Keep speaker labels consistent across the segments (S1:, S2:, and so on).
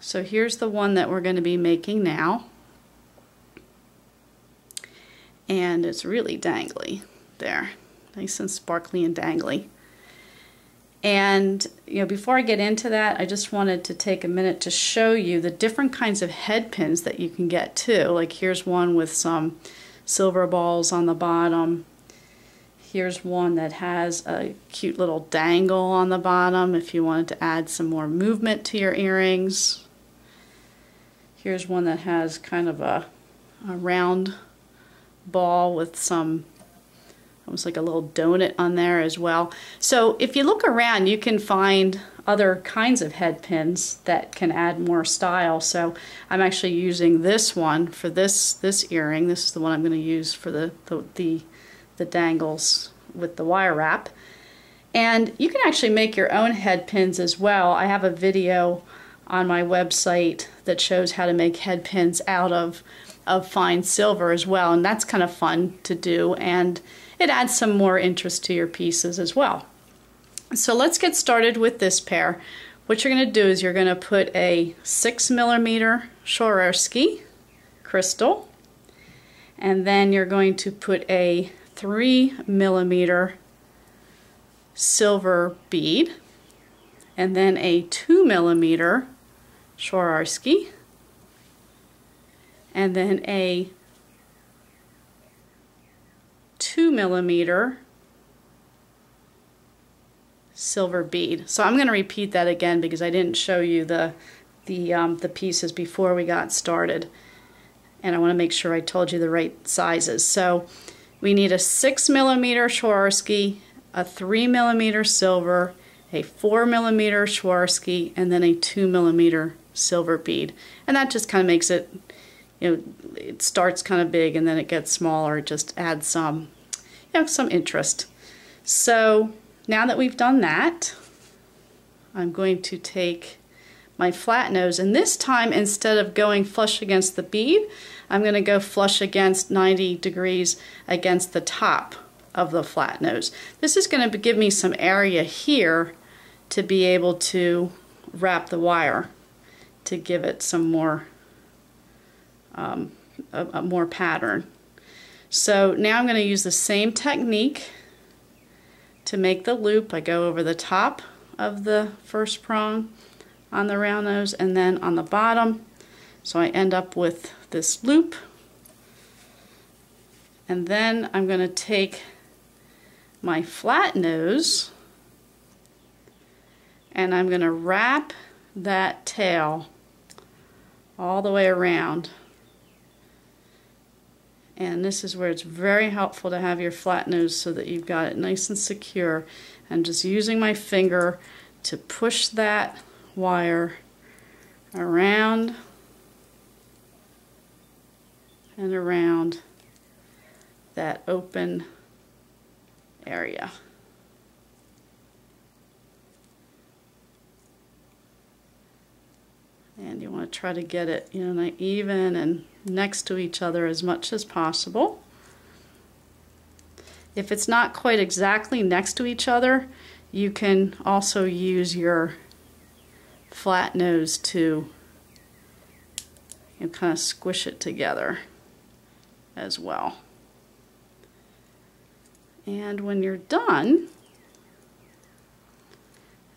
S1: So here's the one that we're going to be making now. And it's really dangly there. Nice and sparkly and dangly. And before I get into that, I just wanted to take a minute to show you the different kinds of head pins that you can get too. Like here's one with some silver balls on the bottom. Here's one that has a cute little dangle on the bottom if you wanted to add some more movement to your earrings. Here's one that has kind of a round ball with some, almost like a little donut on there as well. So if you look around, you can find other kinds of head pins that can add more style. So I'm actually using this one for this earring. This is the one I'm going to use for the dangles with the wire wrap. And you can actually make your own head pins as well. I have a video on my website that shows how to make head pins out of fine silver as well, and that's kind of fun to do, and it adds some more interest to your pieces as well. So let's get started with this pair. What you're going to do is you're going to put a 6mm Swarovski crystal, and then you're going to put a 3mm silver bead, and then a 2mm Swarovski, and then a 2mm silver bead. So I'm going to repeat that again because I didn't show you the pieces before we got started, and I want to make sure I told you the right sizes. So we need a 6mm Swarovski, a 3mm silver, a 4mm Swarovski, and then a 2mm silver bead. And that just kind of makes it, it starts kind of big and then it gets smaller. It just adds some, some interest. So now that we've done that, I'm going to take my flat nose, and this time instead of going flush against the bead, I'm going to go flush against 90 degrees against the top of the flat nose. This is going to give me some area here to be able to wrap the wire to give it some more more pattern. So now I'm going to use the same technique to make the loop. I go over the top of the first prong on the round nose and then on the bottom, so I end up with this loop, and then I'm going to take my flat nose and I'm going to wrap that tail all the way around. And this is where it's very helpful to have your flat nose so that you've got it nice and secure. And just using my finger to push that wire around and around that open area. And you want to try to get it, even and next to each other as much as possible. If it's not quite exactly next to each other, you can also use your flat nose to kind of squish it together as well. And when you're done,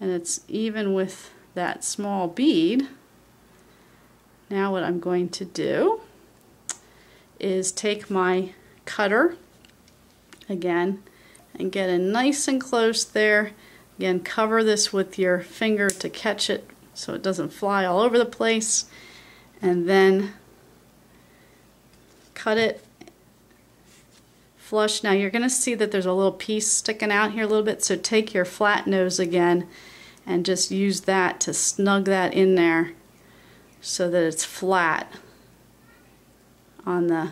S1: and it's even with that small bead, now what I'm going to do is take my cutter again and get it nice and close there. Again, cover this with your finger to catch it so it doesn't fly all over the place, and then cut it flush. Now you're going to see that there's a little piece sticking out here a little bit, so take your flat nose again and just use that to snug that in there so that it's flat on the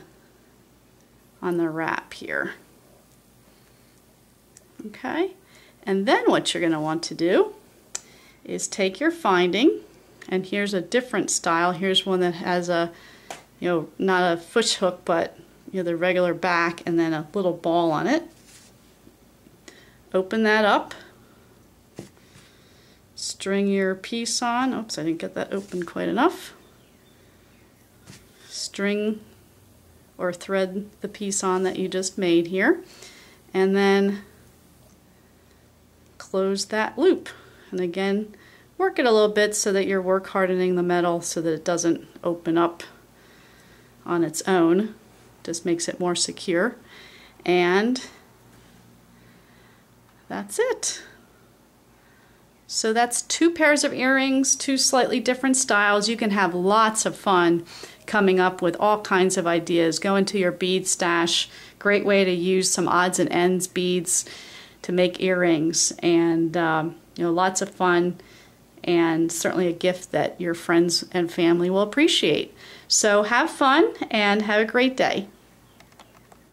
S1: wrap here. Okay, and then what you're going to want to do is take your finding, and here's a different style. Here's one that has a, not a fish hook, but the regular back and then a little ball on it. Open that up String your piece on. Oops, I didn't get that open quite enough. String or thread the piece on that you just made here, and then close that loop. And again, work it a little bit so that you're work hardening the metal so that it doesn't open up on its own. Just makes it more secure. And that's it. So that's 2 pairs of earrings, 2 slightly different styles. You can have lots of fun coming up with all kinds of ideas. Go into your bead stash. Great way to use some odds and ends beads to make earrings, and you know, lots of fun, and certainly a gift that your friends and family will appreciate. So have fun and have a great day.